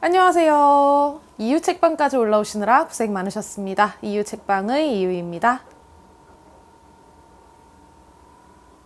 안녕하세요. 이유책방까지 올라오시느라 고생 많으셨습니다. 이유책방의 이유입니다.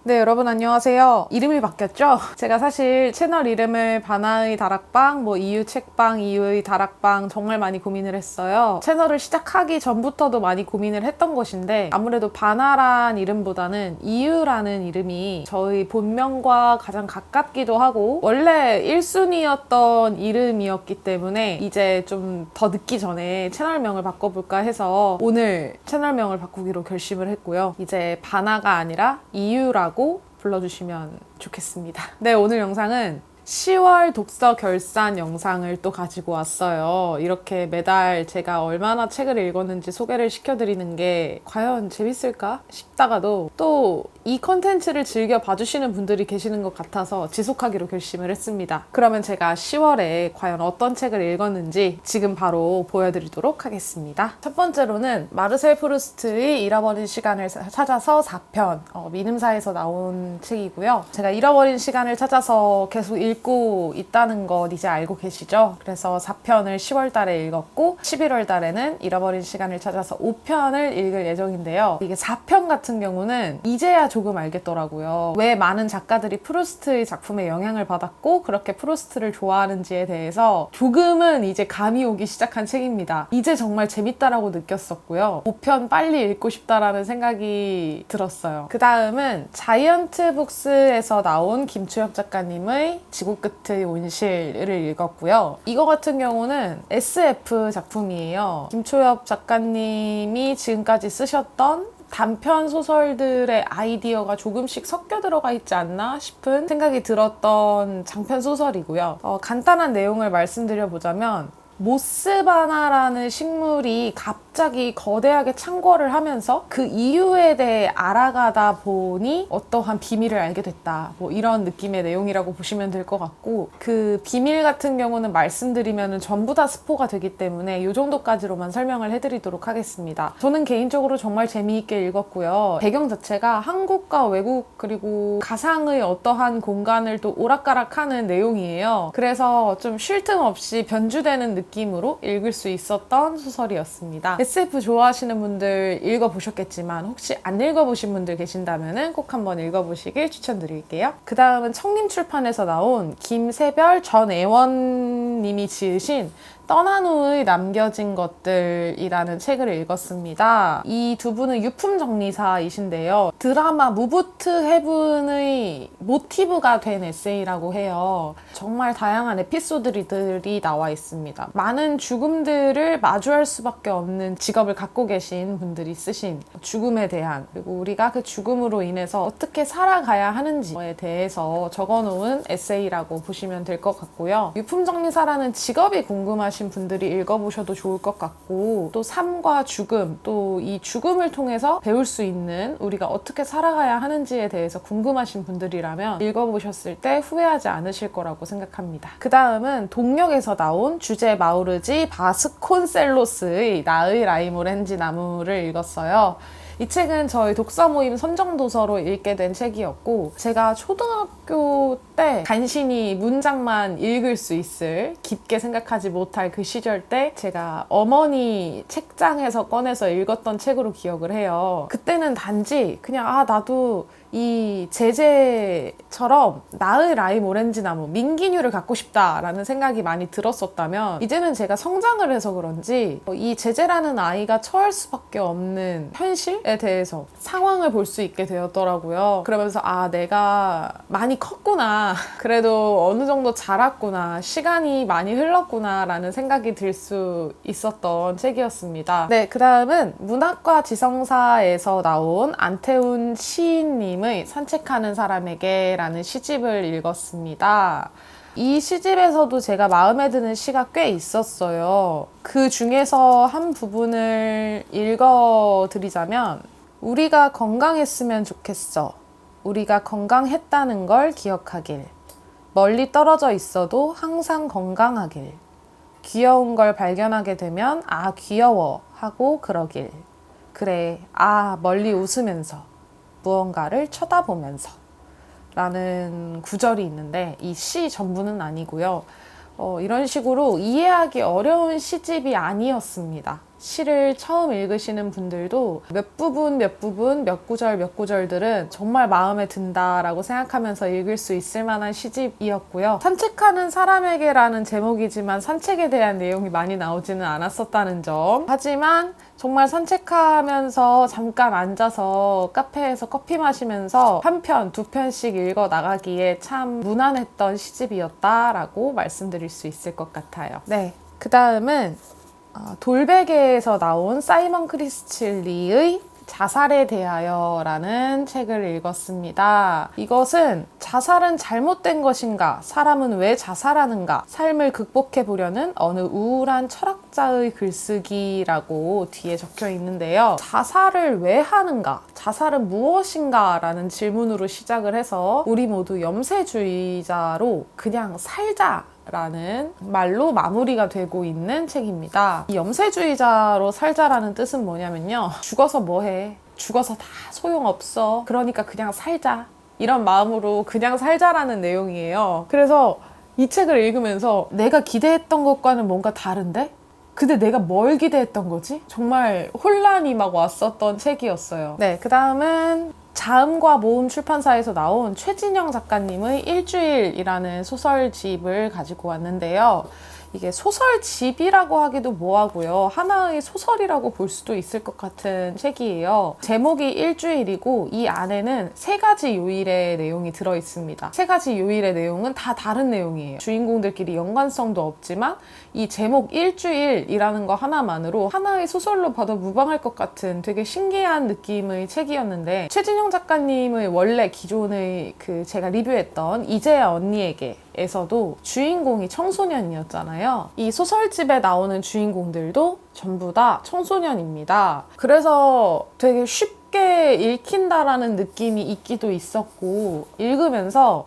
네, 여러분 안녕하세요. 이름이 바뀌었죠? 제가 사실 채널 이름을 바나의 다락방, 이유 책방, 이유의 다락방 정말 많이 고민을 했어요. 채널을 시작하기 전부터도 많이 고민을 했던 것인데 아무래도 바나란 이름보다는 이유라는 이름이 저의 본명과 가장 가깝기도 하고 원래 1순위였던 이름이었기 때문에 이제 좀 더 늦기 전에 채널명을 바꿔볼까 해서 오늘 채널명을 바꾸기로 결심을 했고요. 이제 바나가 아니라 이유라고 불러주시면 좋겠습니다. 네, 오늘 영상은 10월 독서 결산 영상을 또 가지고 왔어요. 이렇게 매달 제가 얼마나 책을 읽었는지 소개를 시켜드리는 게 과연 재밌을까 싶다가도 또 이 컨텐츠를 즐겨 봐주시는 분들이 계시는 것 같아서 지속하기로 결심을 했습니다. 그러면 제가 10월에 과연 어떤 책을 읽었는지 지금 바로 보여드리도록 하겠습니다. 첫 번째로는 마르셀 프루스트의 잃어버린 시간을 찾아서 4편 미음사에서 나온 책이고요. 제가 잃어버린 시간을 찾아서 계속 읽고 있다는 것 이제 알고 계시죠? 그래서 4편을 10월 달에 읽었고 11월 달에는 잃어버린 시간을 찾아서 5편을 읽을 예정인데요. 이게 4편 같은 경우는 이제야 조금 알겠더라고요. 왜 많은 작가들이 프루스트의 작품에 영향을 받았고 그렇게 프루스트를 좋아하는지에 대해서 조금은 이제 감이 오기 시작한 책입니다. 이제 정말 재밌다라고 느꼈었고요. 5편 빨리 읽고 싶다라는 생각이 들었어요. 그 다음은 자이언트 북스에서 나온 김초엽 작가님의 지구 끝의 온실을 읽었고요. 이거 같은 경우는 SF 작품이에요. 김초엽 작가님이 지금까지 쓰셨던 단편 소설들의 아이디어가 조금씩 섞여 들어가 있지 않나 싶은 생각이 들었던 장편 소설이고요. 간단한 내용을 말씀드려보자면 모스바나라는 식물이 갑자기 거대하게 창궐을 하면서 그 이유에 대해 알아가다 보니 어떠한 비밀을 알게 됐다. 이런 느낌의 내용이라고 보시면 될 것 같고 그 비밀 같은 경우는 말씀드리면 전부 다 스포가 되기 때문에 이 정도까지로만 설명을 해드리도록 하겠습니다. 저는 개인적으로 정말 재미있게 읽었고요. 배경 자체가 한국과 외국 그리고 가상의 어떠한 공간을 또 오락가락하는 내용이에요. 그래서 좀 쉴 틈 없이 변주되는 느낌으로 읽을 수 있었던 소설이었습니다. SF 좋아하시는 분들 읽어보셨겠지만 혹시 안 읽어보신 분들 계신다면 꼭 한번 읽어보시길 추천드릴게요. 그 다음은 청림출판에서 나온 김세별 전애원님이 지으신 떠난 후의 남겨진 것들이라는 책을 읽었습니다. 이 두 분은 유품 정리사이신데요. 드라마 무브 투 헤븐의 모티브가 된 에세이라고 해요. 정말 다양한 에피소드들이 나와 있습니다. 많은 죽음들을 마주할 수밖에 없는 직업을 갖고 계신 분들이 쓰신 죽음에 대한 그리고 우리가 그 죽음으로 인해서 어떻게 살아가야 하는지에 대해서 적어놓은 에세이라고 보시면 될 것 같고요. 유품 정리사라는 직업이 궁금하신 분들이 읽어보셔도 좋을 것 같고 또 삶과 죽음 또 이 죽음을 통해서 배울 수 있는 우리가 어떻게 살아가야 하는지에 대해서 궁금하신 분들이라면 읽어보셨을 때 후회하지 않으실 거라고 생각합니다. 그 다음은 동력에서 나온 주제 마우르지 바스콘셀로스의 나의 라임 오렌지 나무를 읽었어요. 이 책은 저희 독서 모임 선정도서로 읽게 된 책이었고 제가 초등학교 때 간신히 문장만 읽을 수 있을 깊게 생각하지 못할 그 시절 때 제가 어머니 책장에서 꺼내서 읽었던 책으로 기억을 해요. 그때는 단지 그냥 나도 이 제제처럼 나의 라임 오렌지 나무 민기뉴를 갖고 싶다라는 생각이 많이 들었었다면 이제는 제가 성장을 해서 그런지 이 제제라는 아이가 처할 수밖에 없는 현실에 대해서 상황을 볼 수 있게 되었더라고요. 그러면서 내가 많이 컸구나. 그래도 어느 정도 자랐구나. 시간이 많이 흘렀구나 라는 생각이 들 수 있었던 책이었습니다. 네, 그 다음은 문학과 지성사에서 나온 안태훈 시인님 산책하는 사람에게 라는 시집을 읽었습니다. 이 시집에서도 제가 마음에 드는 시가 꽤 있었어요. 그 중에서 한 부분을 읽어드리자면 우리가 건강했으면 좋겠어. 우리가 건강했다는 걸 기억하길. 멀리 떨어져 있어도 항상 건강하길. 귀여운 걸 발견하게 되면 귀여워 하고 그러길. 그래, 멀리 웃으면서. 무언가를 쳐다보면서 라는 구절이 있는데 이 시 전부는 아니고요. 이런 식으로 이해하기 어려운 시집이 아니었습니다. 시를 처음 읽으시는 분들도 몇 부분, 몇 구절들은 정말 마음에 든다라고 생각하면서 읽을 수 있을 만한 시집이었고요. 산책하는 사람에게라는 제목이지만 산책에 대한 내용이 많이 나오지는 않았었다는 점. 하지만 정말 산책하면서 잠깐 앉아서 카페에서 커피 마시면서 한 편, 두 편씩 읽어 나가기에 참 무난했던 시집이었다라고 말씀드릴 수 있을 것 같아요. 네, 그 다음은 돌베개에서 나온 사이먼 크리스칠리의 자살에 대하여라는 책을 읽었습니다. 이것은 자살은 잘못된 것인가? 사람은 왜 자살하는가? 삶을 극복해 보려는 어느 우울한 철학자의 글쓰기라고 뒤에 적혀 있는데요. 자살을 왜 하는가? 자살은 무엇인가? 라는 질문으로 시작을 해서 우리 모두 염세주의자로 그냥 살자 라는 말로 마무리가 되고 있는 책입니다. 이 염세주의자로 살자라는 뜻은 뭐냐면요, 죽어서 뭐해, 죽어서 다 소용없어, 그러니까 그냥 살자, 이런 마음으로 그냥 살자라는 내용이에요. 그래서 이 책을 읽으면서 내가 기대했던 것과는 뭔가 다른데? 근데 내가 뭘 기대했던 거지? 정말 혼란이 막 왔었던 책이었어요. 네, 그 다음은 자음과 모음 출판사에서 나온 최진영 작가님의 일주일이라는 소설집을 가지고 왔는데요. 이게 소설집이라고 하기도 뭐하고요. 하나의 소설이라고 볼 수도 있을 것 같은 책이에요. 제목이 일주일이고 이 안에는 3가지 요일의 내용이 들어있습니다. 3가지 요일의 내용은 다 다른 내용이에요. 주인공들끼리 연관성도 없지만 이 제목 일주일이라는 거 하나만으로 하나의 소설로 봐도 무방할 것 같은 되게 신기한 느낌의 책이었는데, 최진영 작가님의 원래 기존의 제가 리뷰했던 이제야 언니에게 에서도 주인공이 청소년이었잖아요. 이 소설집에 나오는 주인공들도 전부 다 청소년입니다. 그래서 되게 쉽게 읽힌다라는 느낌이 있기도 있었고, 읽으면서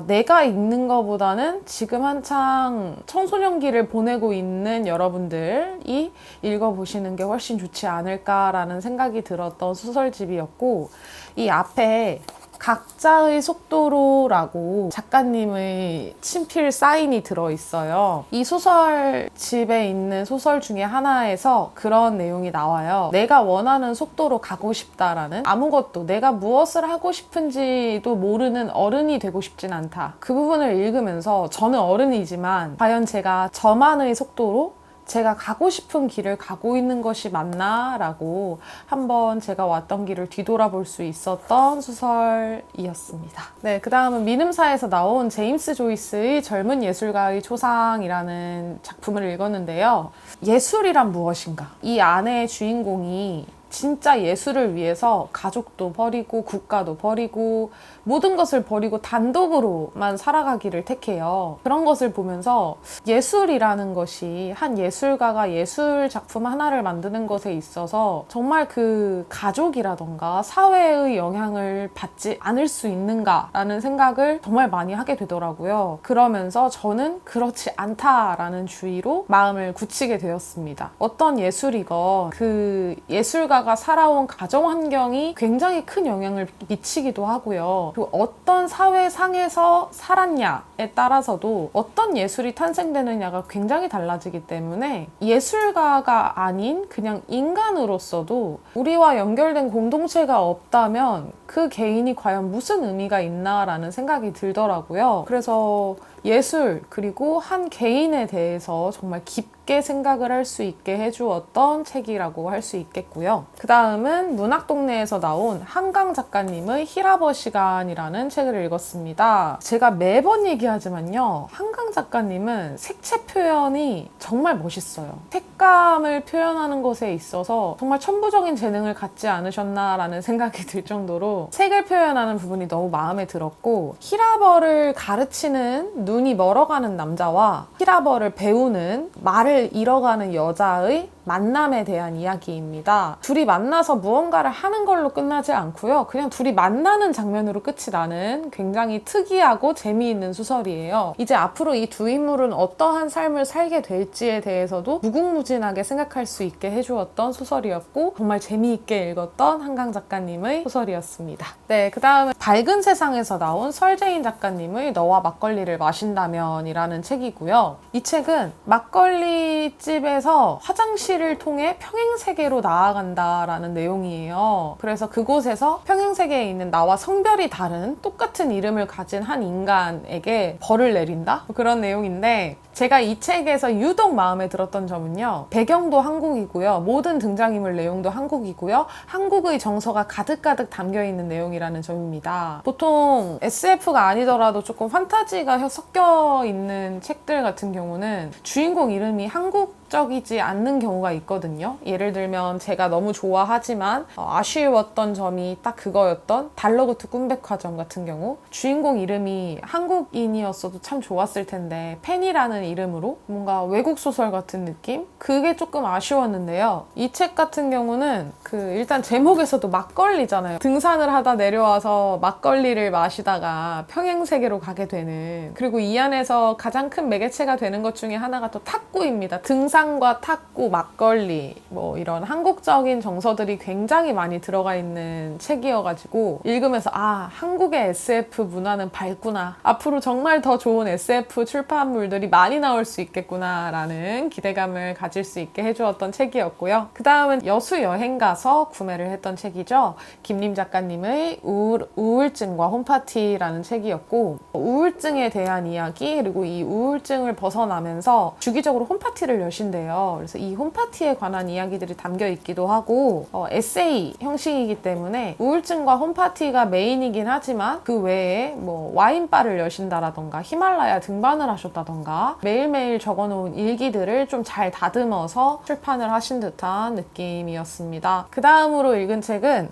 내가 읽는 것보다는 지금 한창 청소년기를 보내고 있는 여러분들이 읽어보시는 게 훨씬 좋지 않을까라는 생각이 들었던 소설집이었고, 이 앞에 각자의 속도로라고 작가님의 친필 사인이 들어있어요. 이 소설집에 있는 소설 중에 하나에서 그런 내용이 나와요. 내가 원하는 속도로 가고 싶다라는, 아무것도 내가 무엇을 하고 싶은지도 모르는 어른이 되고 싶진 않다. 그 부분을 읽으면서 저는 어른이지만 과연 제가 저만의 속도로 제가 가고 싶은 길을 가고 있는 것이 맞나? 라고 한번 제가 왔던 길을 뒤돌아볼 수 있었던 소설이었습니다. 네, 그 다음은 민음사에서 나온 제임스 조이스의 젊은 예술가의 초상이라는 작품을 읽었는데요. 예술이란 무엇인가? 이 안에 주인공이 진짜 예술을 위해서 가족도 버리고 국가도 버리고 모든 것을 버리고 단독으로만 살아가기를 택해요. 그런 것을 보면서 예술이라는 것이, 한 예술가가 예술 작품 하나를 만드는 것에 있어서 정말 그 가족이라던가 사회의 영향을 받지 않을 수 있는가라는 생각을 정말 많이 하게 되더라고요. 그러면서 저는 그렇지 않다라는 주의로 마음을 굳히게 되었습니다. 어떤 예술이건 그 예술가가 살아온 가정 환경이 굉장히 큰 영향을 미치기도 하고요. 그리고 어떤 사회상에서 살았냐에 따라서도 어떤 예술이 탄생되느냐가 굉장히 달라지기 때문에 예술가가 아닌 그냥 인간으로서도 우리와 연결된 공동체가 없다면 그 개인이 과연 무슨 의미가 있나라는 생각이 들더라고요. 그래서 예술, 그리고 한 개인에 대해서 정말 깊게 생각을 할 수 있게 해주었던 책이라고 할 수 있겠고요. 그 다음은 문학동네에서 나온 한강 작가님의 히라버 시간이라는 책을 읽었습니다. 제가 매번 얘기하지만요, 한강 작가님은 색채 표현이 정말 멋있어요. 색감을 표현하는 것에 있어서 정말 천부적인 재능을 갖지 않으셨나라는 생각이 들 정도로 색을 표현하는 부분이 너무 마음에 들었고, 히라버를 가르치는 눈이 멀어가는 남자와 히라버를 배우는 말을 잃어가는 여자의 만남에 대한 이야기입니다. 둘이 만나서 무언가를 하는 걸로 끝나지 않고요. 그냥 둘이 만나는 장면으로 끝이 나는 굉장히 특이하고 재미있는 소설이에요. 이제 앞으로 이 두 인물은 어떠한 삶을 살게 될지에 대해서도 무궁무진하게 생각할 수 있게 해주었던 소설이었고 정말 재미있게 읽었던 한강 작가님의 소설이었습니다. 네, 그 다음은 밝은 세상에서 나온 설재인 작가님의 너와 막걸리를 마신다면 이라는 책이고요. 이 책은 막걸리집에서 화장실을 통해 평행세계로 나아간다라는 내용이에요. 그래서 그곳에서 평행세계에 있는 나와 성별이 다른 똑같은 이름을 가진 한 인간에게 벌을 내린다? 그런 내용인데 제가 이 책에서 유독 마음에 들었던 점은요. 배경도 한국이고요. 모든 등장인물 내용도 한국이고요. 한국의 정서가 가득가득 담겨있는 내용이라는 점입니다. 보통 SF가 아니더라도 조금 판타지가 섞여 있는 책들 같은 경우는 주인공 이름이 한국적이지 않는 경우가 있거든요. 예를 들면 제가 너무 좋아하지만 아쉬웠던 점이 딱 그거였던 달러구트 꿈백화점 같은 경우 주인공 이름이 한국인이었어도 참 좋았을 텐데 팬이라는 이름으로 뭔가 외국 소설 같은 느낌? 그게 조금 아쉬웠는데요. 이 책 같은 경우는 일단 제목에서도 막걸리잖아요. 등산을 하다 내려와서 막걸리를 마시다가 평행세계로 가게 되는, 그리고 이 안에서 가장 큰 매개체가 되는 것 중에 하나가 또 탁구입니다. 등산과 탁구, 막걸리 뭐 이런 한국적인 정서들이 굉장히 많이 들어가 있는 책이어가지고 읽으면서 한국의 SF 문화는 밝구나. 앞으로 정말 더 좋은 SF 출판물들이 많이 나올 수 있겠구나 라는 기대감을 가질 수 있게 해주었던 책이었고요. 그 다음은 여수여행가서 구매를 했던 책이죠. 김림 작가님의 우울증과 홈파티라는 책이었고, 우울증에 대한 이야기, 그리고 이 우울증을 벗어나면서 주기적으로 홈파티를 여신대요. 그래서 이 홈파티에 관한 이야기들이 담겨 있기도 하고 에세이 형식이기 때문에 우울증과 홈파티가 메인이긴 하지만 그 외에 뭐 와인바를 여신다라던가 히말라야 등반을 하셨다던가 매일매일 적어놓은 일기들을 좀 잘 다듬어서 출판을 하신 듯한 느낌이었습니다. 그 다음으로 읽은 책은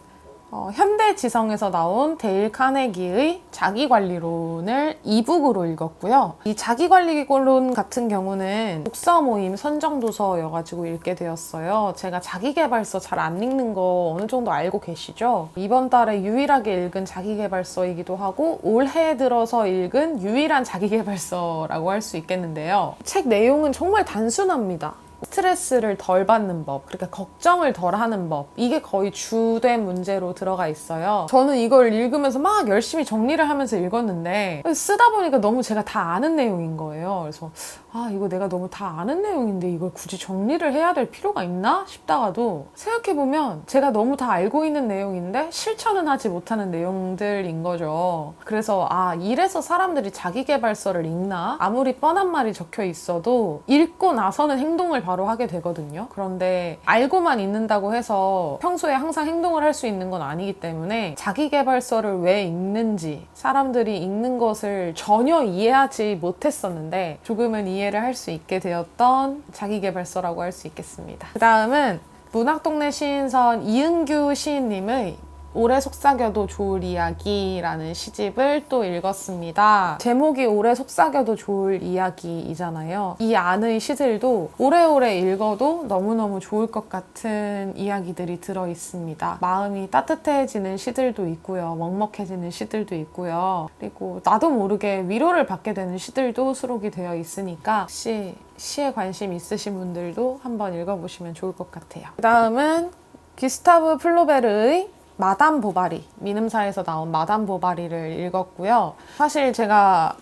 현대지성에서 나온 데일 카네기의 자기관리론을 이북으로 읽었고요. 이 자기관리론 같은 경우는 독서 모임 선정도서여가지고 읽게 되었어요. 제가 자기계발서 잘 안 읽는 거 어느 정도 알고 계시죠? 이번 달에 유일하게 읽은 자기계발서이기도 하고 올해 들어서 읽은 유일한 자기계발서라고 할 수 있겠는데요. 책 내용은 정말 단순합니다. 스트레스를 덜 받는 법, 그러니까 걱정을 덜 하는 법, 이게 거의 주된 문제로 들어가 있어요. 저는 이걸 읽으면서 막 열심히 정리를 하면서 읽었는데 쓰다 보니까 너무 제가 다 아는 내용인 거예요. 그래서 이거 내가 너무 다 아는 내용인데 이걸 굳이 정리를 해야 될 필요가 있나 싶다가도 생각해보면 제가 너무 다 알고 있는 내용인데 실천은 하지 못하는 내용들인 거죠. 그래서 이래서 사람들이 자기계발서를 읽나? 아무리 뻔한 말이 적혀 있어도 읽고 나서는 행동을 바로 하게 되거든요. 그런데 알고만 있는다고 해서 평소에 항상 행동을 할 수 있는 건 아니기 때문에 자기계발서를 왜 읽는지 사람들이 읽는 것을 전혀 이해하지 못했었는데 조금은 이해를 할 수 있게 되었던 자기계발서라고 할 수 있겠습니다. 그 다음은 문학동네 시인선 이은규 시인님의 오래 속삭여도 좋을 이야기라는 시집을 또 읽었습니다. 제목이 오래 속삭여도 좋을 이야기이잖아요. 이 안의 시들도 오래오래 읽어도 너무너무 좋을 것 같은 이야기들이 들어있습니다. 마음이 따뜻해지는 시들도 있고요. 먹먹해지는 시들도 있고요. 그리고 나도 모르게 위로를 받게 되는 시들도 수록이 되어 있으니까 혹시 시에 관심 있으신 분들도 한번 읽어보시면 좋을 것 같아요. 그 다음은 기스타브 플로베르의 마담 보바리, 미음사에서 나온 마담 보바리를 읽었고요. 사실 제가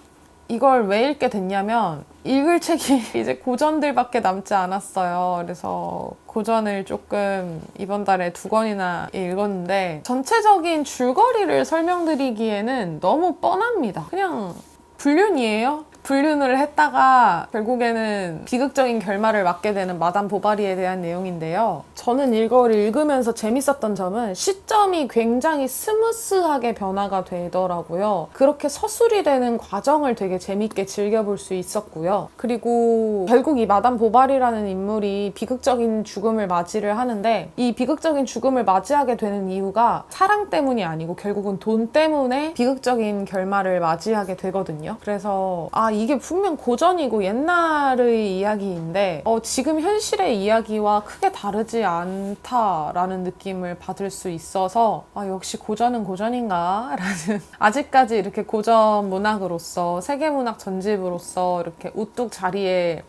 이걸 왜 읽게 됐냐면 읽을 책이 이제 고전들밖에 남지 않았어요. 그래서 고전을 조금 이번 달에 2권이나 읽었는데 전체적인 줄거리를 설명드리기에는 너무 뻔합니다. 그냥 불륜이에요. 불륜을 했다가 결국에는 비극적인 결말을 맞게 되는 마담 보바리에 대한 내용인데요. 저는 이걸 읽으면서 재밌었던 점은 시점이 굉장히 스무스하게 변화가 되더라고요. 그렇게 서술이 되는 과정을 되게 재밌게 즐겨볼 수 있었고요. 그리고 결국 이 마담 보바리라는 인물이 비극적인 죽음을 맞이를 하는데 이 비극적인 죽음을 맞이하게 되는 이유가 사랑 때문이 아니고 결국은 돈 때문에 비극적인 결말을 맞이하게 되거든요. 그래서 이게 분명 고전이고 옛날의 이야기인데 지금 현실의 이야기와 크게 다르지 않다라는 느낌을 받을 수 있어서 역시 고전은 고전인가? 라는 아직까지 이렇게 고전 문학으로서 세계문학 전집으로서 이렇게 우뚝 자리에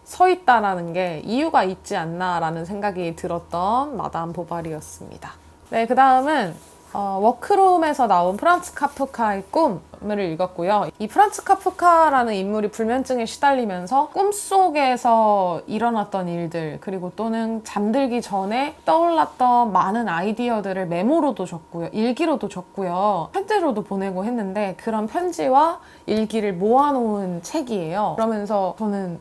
서 있다라는 게 이유가 있지 않나라는 생각이 들었던 마담 보바리였습니다. 네, 그 다음은 워크룸에서 나온 프란츠 카프카의 꿈을 읽었고요. 이 프란츠 카프카라는 인물이 불면증에 시달리면서 꿈속에서 일어났던 일들, 그리고 또는 잠들기 전에 떠올랐던 많은 아이디어들을 메모로도 적고요. 일기로도 적고요. 편지로도 보내고 했는데 그런 편지와 일기를 모아놓은 책이에요. 그러면서 저는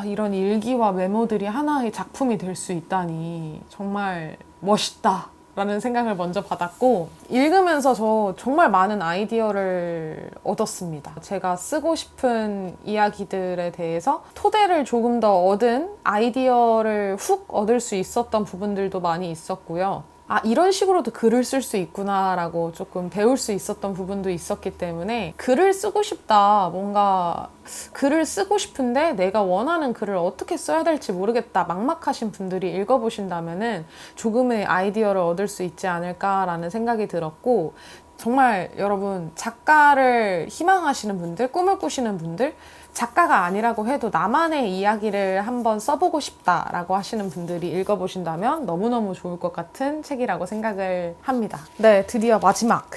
이런 일기와 메모들이 하나의 작품이 될 수 있다니 정말 멋있다 라는 생각을 먼저 받았고, 읽으면서 저 정말 많은 아이디어를 얻었습니다. 제가 쓰고 싶은 이야기들에 대해서 토대를 조금 더 얻은 아이디어를 훅 얻을 수 있었던 부분들도 많이 있었고요. 이런 식으로도 글을 쓸 수 있구나 라고 조금 배울 수 있었던 부분도 있었기 때문에 글을 쓰고 싶다, 뭔가 글을 쓰고 싶은데 내가 원하는 글을 어떻게 써야 될지 모르겠다 막막하신 분들이 읽어보신다면은 조금의 아이디어를 얻을 수 있지 않을까라는 생각이 들었고, 정말 여러분 작가를 희망하시는 분들, 꿈을 꾸시는 분들, 작가가 아니라고 해도 나만의 이야기를 한번 써보고 싶다라고 하시는 분들이 읽어보신다면 너무너무 좋을 것 같은 책이라고 생각을 합니다. 네, 드디어 마지막.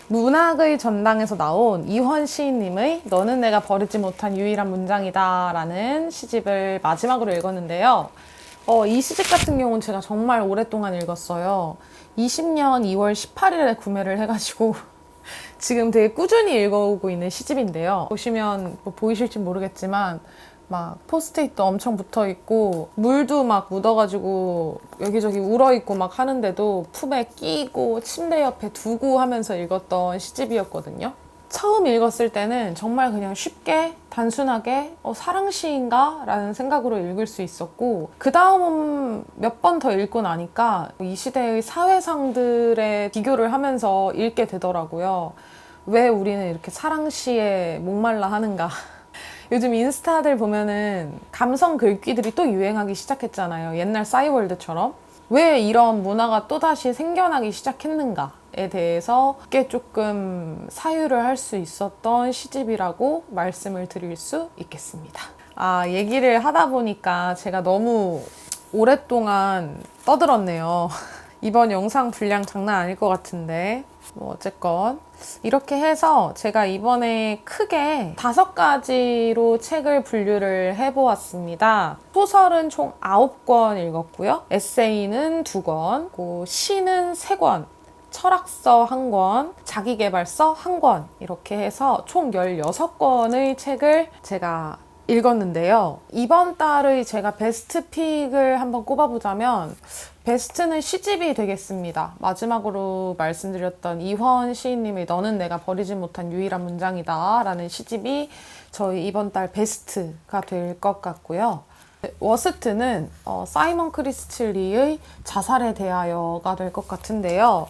문학의 전당에서 나온 이환 시인님의 너는 내가 버리지 못한 유일한 문장이다 라는 시집을 마지막으로 읽었는데요. 이 시집 같은 경우는 제가 정말 오랫동안 읽었어요. 20년 2월 18일에 구매를 해가지고 지금 되게 꾸준히 읽어오고 있는 시집인데요. 보시면 보이실지 모르겠지만 막 포스트잇도 엄청 붙어 있고 물도 막 묻어가지고 여기저기 울어 있고 막 하는데도 품에 끼고 침대 옆에 두고 하면서 읽었던 시집이었거든요. 처음 읽었을 때는 정말 그냥 쉽게 단순하게 사랑시인가? 라는 생각으로 읽을 수 있었고, 그 다음 몇 번 더 읽고 나니까 이 시대의 사회상들의 비교를 하면서 읽게 되더라고요. 왜 우리는 이렇게 사랑시에 목말라 하는가? 요즘 인스타들 보면은 감성 글귀들이 또 유행하기 시작했잖아요. 옛날 싸이월드처럼. 왜 이런 문화가 또다시 생겨나기 시작했는가에 대해서 꽤 조금 사유를 할 수 있었던 시집이라고 말씀을 드릴 수 있겠습니다. 얘기를 하다 보니까 제가 너무 오랫동안 떠들었네요. 이번 영상 분량 장난 아닐 것 같은데 어쨌건 이렇게 해서 제가 이번에 크게 5가지로 책을 분류를 해보았습니다. 소설은 총 9권 읽었고요. 에세이는 2권, 시는 3권, 철학서 1권, 자기계발서 1권 이렇게 해서 총 16권의 책을 제가 읽었는데요. 이번 달의 제가 베스트 픽을 한번 꼽아보자면 베스트는 시집이 되겠습니다. 마지막으로 말씀드렸던 이환 시인님의 너는 내가 버리지 못한 유일한 문장이다 라는 시집이 저희 이번 달 베스트가 될 것 같고요. 워스트는 사이먼 크리스틸리의 자살에 대하여가 될 것 같은데요.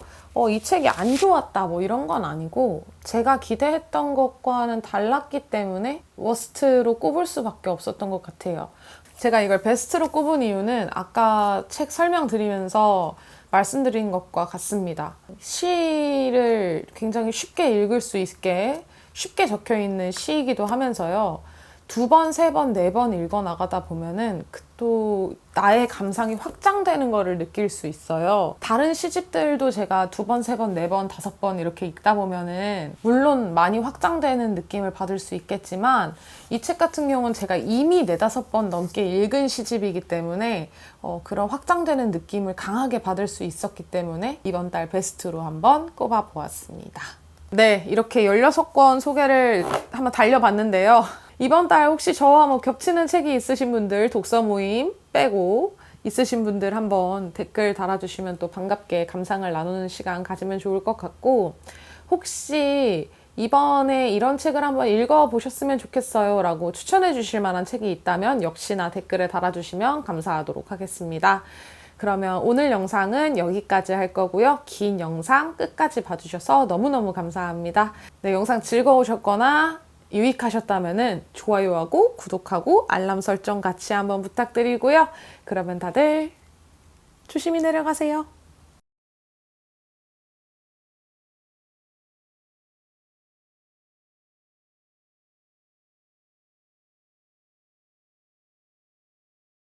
이 책이 안 좋았다 이런 건 아니고 제가 기대했던 것과는 달랐기 때문에 워스트로 꼽을 수밖에 없었던 것 같아요. 제가 이걸 베스트로 꼽은 이유는 아까 책 설명드리면서 말씀드린 것과 같습니다. 시를 굉장히 쉽게 읽을 수 있게 쉽게 적혀있는 시이기도 하면서요. 2번, 3번, 4번 읽어 나가다 보면은 또 나의 감상이 확장되는 거를 느낄 수 있어요. 다른 시집들도 제가 2번, 3번, 4번, 5번 이렇게 읽다 보면은 물론 많이 확장되는 느낌을 받을 수 있겠지만 이 책 같은 경우는 제가 이미 4-5번 넘게 읽은 시집이기 때문에 그런 확장되는 느낌을 강하게 받을 수 있었기 때문에 이번 달 베스트로 한번 꼽아보았습니다. 네, 이렇게 16권 소개를 한번 달려봤는데요. 이번 달 혹시 저와 겹치는 책이 있으신 분들, 독서 모임 빼고 있으신 분들 한번 댓글 달아주시면 또 반갑게 감상을 나누는 시간 가지면 좋을 것 같고, 혹시 이번에 이런 책을 한번 읽어보셨으면 좋겠어요 라고 추천해 주실 만한 책이 있다면 역시나 댓글에 달아주시면 감사하도록 하겠습니다. 그러면 오늘 영상은 여기까지 할 거고요. 긴 영상 끝까지 봐주셔서 너무너무 감사합니다. 네, 영상 즐거우셨거나 유익하셨다면은 좋아요하고 구독하고 알람 설정 같이 한번 부탁드리고요. 그러면 다들 조심히 내려가세요.